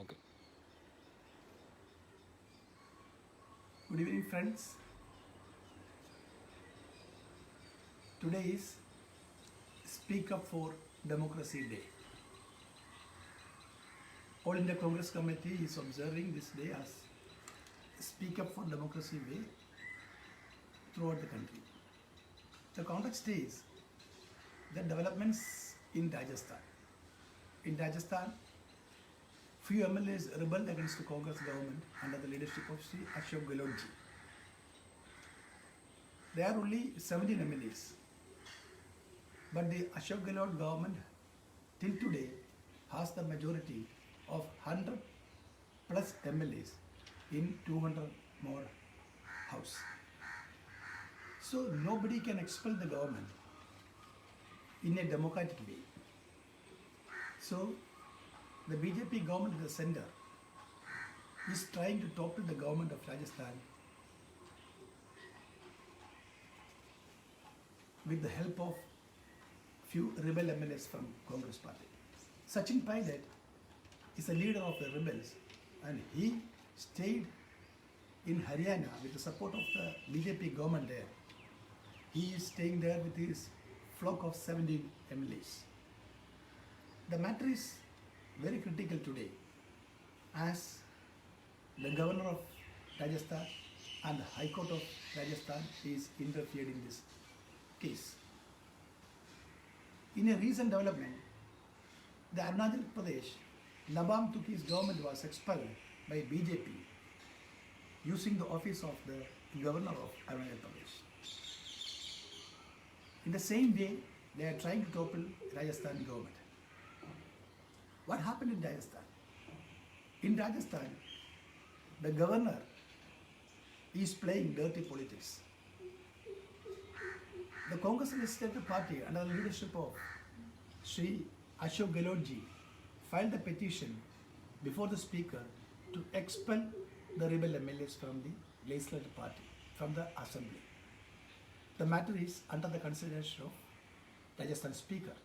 Okay. Good evening, friends. Today is Speak Up for Democracy Day. All India Congress Committee is observing this day as Speak Up for Democracy Day throughout the country. The context is the developments in Rajasthan. In Rajasthan, few MLAs rebelled against the Congress government under the leadership of Sri Ashok Gehlot ji. There are only 17 MLAs, but the Ashok Gehlot government till today has the majority of 100 plus MLAs in 200 more house. So nobody can expel the government in a democratic way. So the BJP government in the center is trying to talk to the government of Rajasthan with the help of few rebel MLAs from Congress party. Sachin Pilot is a leader of the rebels and he stayed in Haryana with the support of the BJP government there. He is staying there with his flock of 17 MLAs. The matter is very critical today as the governor of Rajasthan and the High Court of Rajasthan is interfered in this case. In a recent development, the Arunachal Pradesh Nabam Tuki's government was expelled by BJP using the office of the governor of Arunachal Pradesh. In the same way, they are trying to topple Rajasthan government. What happened in Rajasthan? In Rajasthan, the governor is playing dirty politics. The Congress Legislative Party under the leadership of Sri Ashok Gehlot ji filed a petition before the speaker to expel the rebel MLAs from the legislative party, from the assembly. The matter is under the consideration of Rajasthan speaker.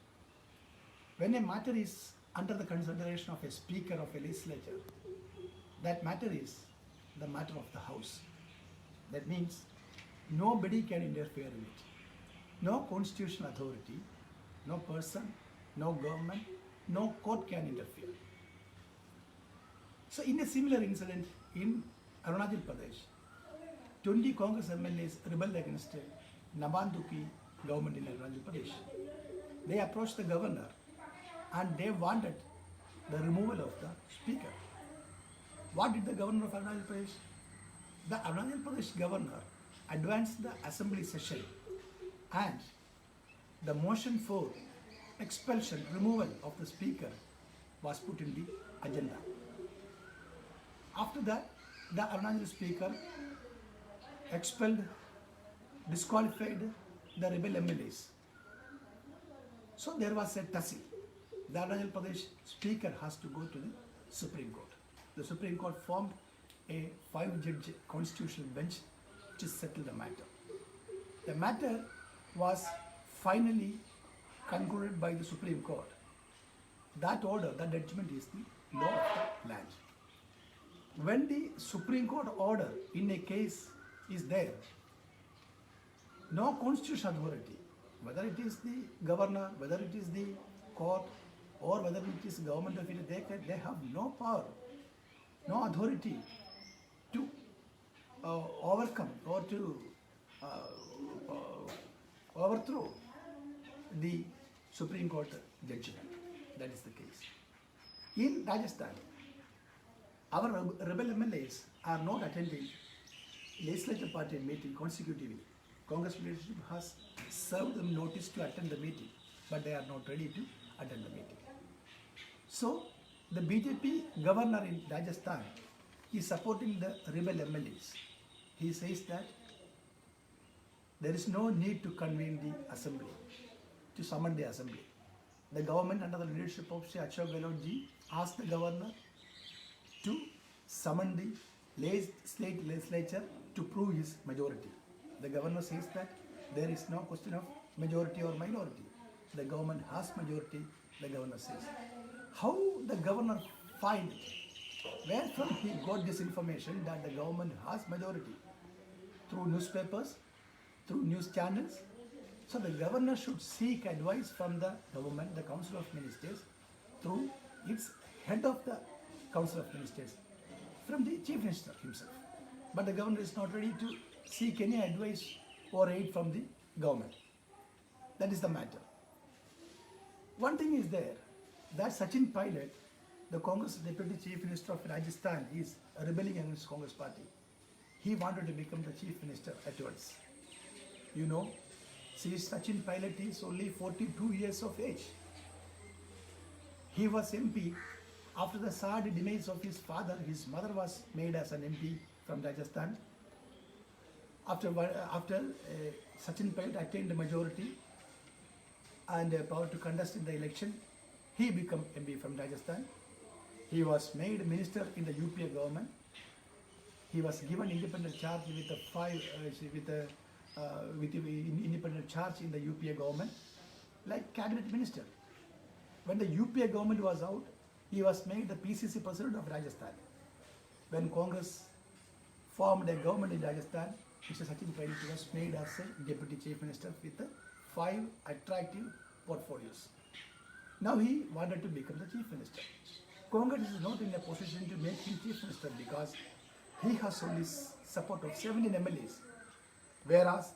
When a matter is under the consideration of a speaker of a legislature, that matter is the matter of the house. That means nobody can interfere in it. No constitutional authority, no person, no government, no court can interfere. So in a similar incident in Arunachal Pradesh, 20 Congress MLAs rebelled against Nabam Tuki government in Arunachal Pradesh. They approached the governor and they wanted the removal of the speaker. What did the governor of Arunachal Pradesh? The Arunachal Pradesh governor advanced the assembly session and the motion for expulsion, removal of the speaker was put in the agenda. After that, the Arunachal speaker expelled, disqualified the rebel MLAs. So there was a tussle. The Arunachal Pradesh speaker has to go to the Supreme Court. The Supreme Court formed a 5-judge constitutional bench to settle the matter. The matter was finally concluded by the Supreme Court. That order, that judgment is the law of the land. When the Supreme Court order in a case is there, no constitutional authority, whether it is the governor, whether it is the court, or whether it is government of India, they have no power, no authority to overcome or to overthrow the Supreme Court judgment. That is the case. In Rajasthan, our rebel MLAs are not attending legislative party meeting consecutively. Congress leadership has served them notice to attend the meeting, but they are not ready to attend the meeting. So, the BJP governor in Rajasthan is supporting the rebel MLAs. He says that there is no need to convene the assembly, to summon the assembly. The government under the leadership of Sri Ashok Gehlot ji asked the governor to summon the state legislature to prove his majority. The governor says that there is no question of majority or minority. The government has majority, the governor says. How the governor find Where from he got this information that the government has majority? Through newspapers, through news channels. So the governor should seek advice from the government, the Council of Ministers, through its head of the Council of Ministers, from the Chief Minister himself. But the governor is not ready to seek any advice or aid from the government. That is the matter. One thing is there, that Sachin Pilot, the Congress Deputy Chief Minister of Rajasthan, is rebelling against Congress Party. He wanted to become the Chief Minister at once. You know, see, Sachin Pilot is only 42 years of age. He was MP. After the sad demise of his father, his mother was made as an MP from Rajasthan. After Sachin Pilot attained the majority and power to contest in the election, he became MP from Rajasthan. He was made minister in the UPA government. He was given independent charge with independent charge in the UPA government, like cabinet minister. When the UPA government was out, he was made the PCC president of Rajasthan. When Congress formed a government in Rajasthan, Mr. Sachin Pilot was made as a deputy chief minister with 5 attractive portfolios. Now he wanted to become the chief minister. Congress is not in a position to make him chief minister because he has only support of 17 MLAs, whereas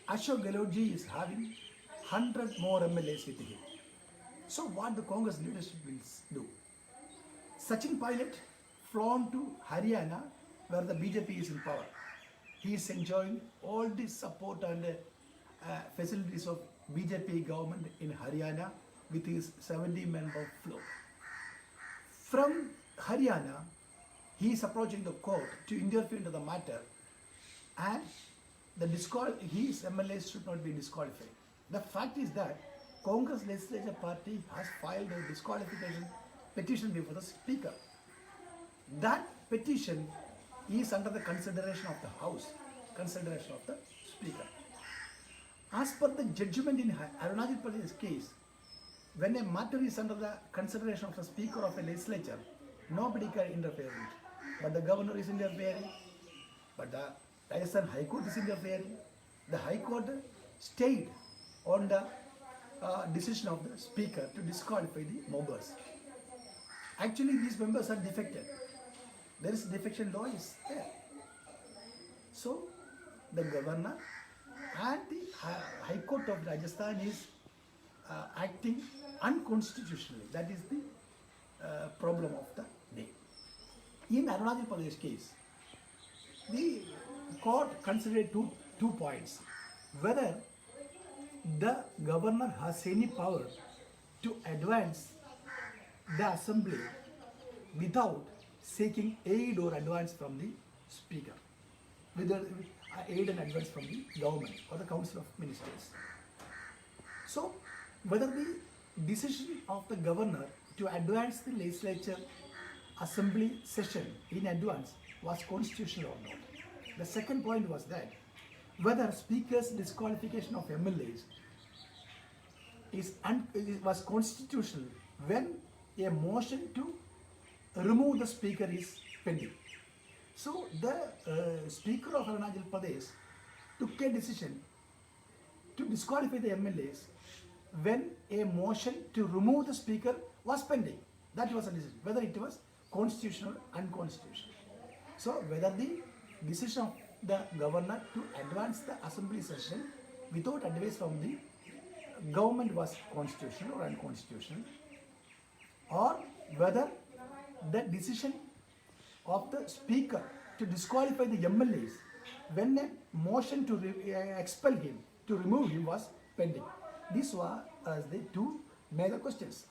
Ashok Gehlotji is having 100 more MLAs with him. So what the Congress leadership will do? Sachin Pilot flown to Haryana, where the BJP is in power. He is enjoying all the support and facilities of BJP government in Haryana with his 70-member float. From Haryana, he is approaching the court to interfere into the matter, and his MLAs should not be disqualified. The fact is that Congress Legislature Party has filed a disqualification petition before the Speaker. That petition is under the consideration of the House, consideration of the Speaker. As per the judgment in Arunachal Pradesh case, when a matter is under the consideration of the Speaker of a legislature, nobody can interfere in it. But the governor is interfering, but the Rajasthan High Court is interfering. The High Court stayed on the decision of the Speaker to disqualify the members. Actually, these members are defected. There is defection law is there. So, the governor and the High Court of Rajasthan is acting unconstitutionally. That is the problem of the day. In Arunachal Pradesh case, the court considered two points. Whether the governor has any power to advance the assembly without seeking aid or advance from the Speaker, whether aid and advance from the government or the Council of Ministers. So, whether the decision of the governor to advance the legislature assembly session in advance was constitutional or not. The second point was that whether Speaker's disqualification of MLAs was constitutional when a motion to remove the Speaker is pending. So the Speaker of Arunachal Pradesh took a decision to disqualify the MLAs when a motion to remove the Speaker was pending. That was a decision, whether it was constitutional or unconstitutional. So whether the decision of the governor to advance the assembly session without advice from the government was constitutional or unconstitutional, or whether the decision of the Speaker to disqualify the MLAs when a motion to expel him, to remove him was pending. These were the two major questions.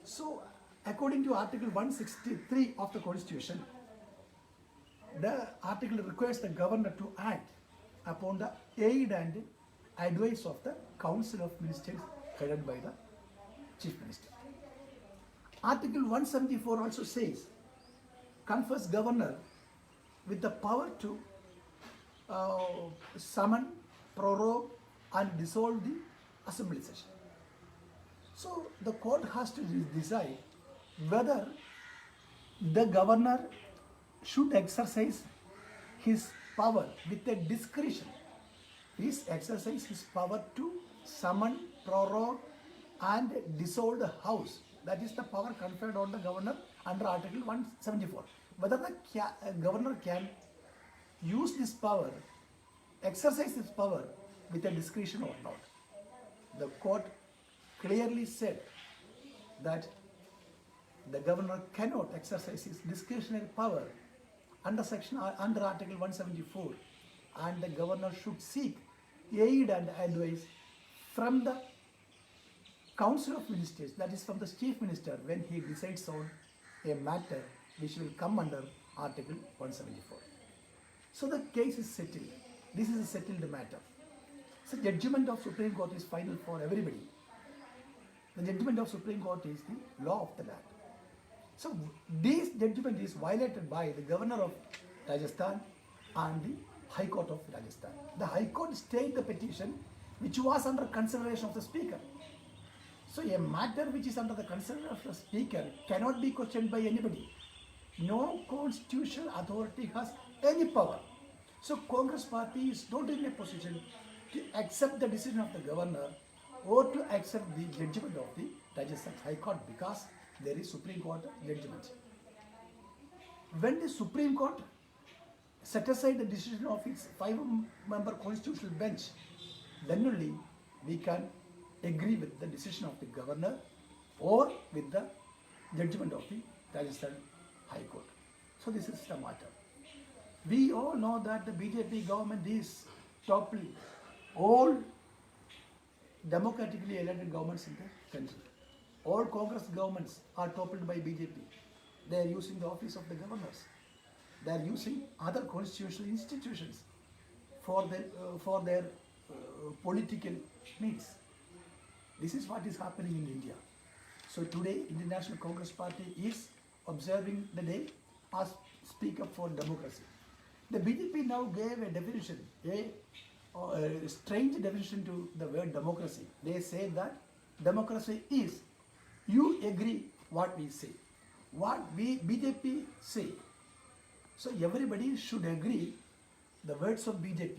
So, according to Article 163 of the Constitution, the article requires the governor to act upon the aid and advice of the Council of Ministers headed by the Chief Minister. Article 174 also says, confers governor with the power to summon, prorogue and dissolve the assembly session. So the court has to decide whether The governor should exercise his power with a discretion. He exercise his power to summon, prorogue, and dissolve the house. That is the power conferred on the governor under Article 174. Whether the governor can use this power, exercise this power with a discretion or not. The court clearly said that the governor cannot exercise his discretionary power under Article 174, and the governor should seek aid and advice from the Council of Ministers, that is from the Chief Minister, when he decides on a matter which will come under Article 174. So the case is settled. This is a settled matter. So judgment of Supreme Court is final for everybody. The judgment of Supreme Court is the law of the land. So this judgment is violated by the Governor of Rajasthan and the High Court of Rajasthan. The High Court stayed the petition which was under consideration of the Speaker. So a matter which is under the consideration of the Speaker cannot be questioned by anybody. No constitutional authority has any power. So Congress party is not in a position to accept the decision of the Governor or to accept the judgment of the Rajasthan High Court, because there is Supreme Court judgment. When the Supreme Court set aside the decision of its 5-member constitutional bench, then only we can agree with the decision of the Governor or with the judgment of the Rajasthan High Court. So this is the matter. We all know that the BJP government is toppling all democratically elected governments in the country. All Congress governments are toppled by BJP. They are using the office of the governors. They are using other constitutional institutions for their political needs. This is what is happening in India. So today, Indian National Congress Party is observing the day as speak up for democracy. The BJP now gave a definition, a strange definition to the word democracy. They say that democracy is you agree what we say, what we BJP say. So everybody should agree the words of BJP.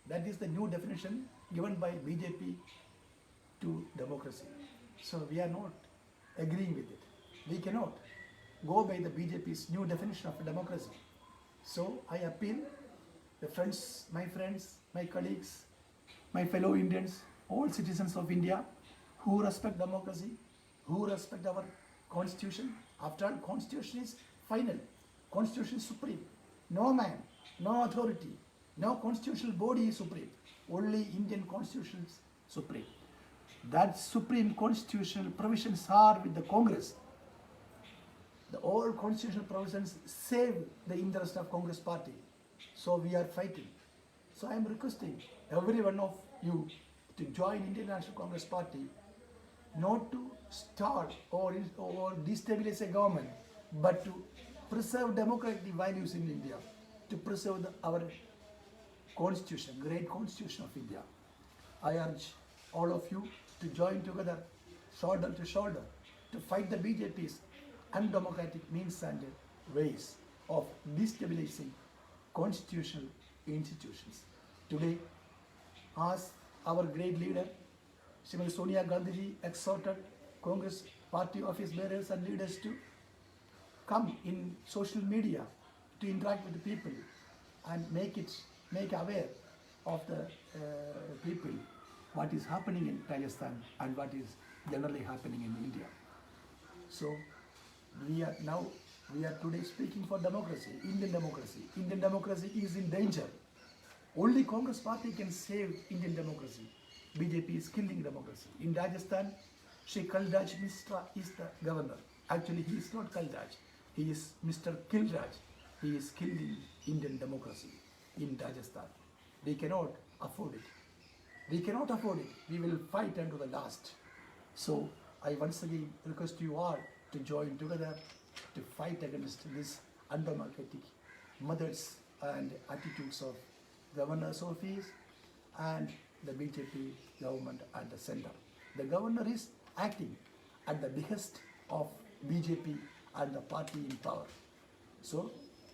That is the new definition given by BJP to democracy. So we are not agreeing with it. We cannot go by the BJP's new definition of democracy. So I appeal the friends, my colleagues, my fellow Indians, all citizens of India who respect democracy, who respect our constitution. After all, constitution is final. Constitution is supreme. No man, no authority, no constitutional body is supreme. Only Indian constitution is supreme. That supreme constitutional provisions are with the Congress. The all constitutional provisions save the interest of Congress party. So we are fighting. So I am requesting every one of you to join Indian National Congress Party, not to start or destabilize a government, but to preserve democratic values in India, to preserve our constitution, great constitution of India. I urge all of you to join together, shoulder to shoulder, to fight the BJP's undemocratic means and ways of destabilizing constitutional institutions. Today, as our great leader, Srimati Sonia Gandhi exhorted Congress party office bearers and leaders to come in social media to interact with the people and make aware of the people what is happening in Rajasthan and what is generally happening in India. So we are today speaking for democracy, Indian democracy. Indian democracy is in danger. Only Congress party can save Indian democracy. BJP is killing democracy. In Rajasthan, Shri Kalraj Mishra is the governor. Actually, he is not Kalraj. He is Mr. Kilraj. He is killing Indian democracy in Rajasthan. We cannot afford it. We cannot afford it. We will fight unto the last. So I once again request you all to join together to fight against this undemocratic methods and attitudes of governor's office and the BJP government at the center. The governor is acting at the behest of BJP and the party in power. So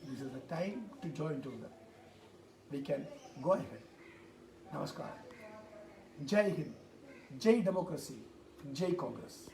this is the time to join together. We can go ahead. Namaskar. Jai Hind. Jai Democracy. Jai Congress.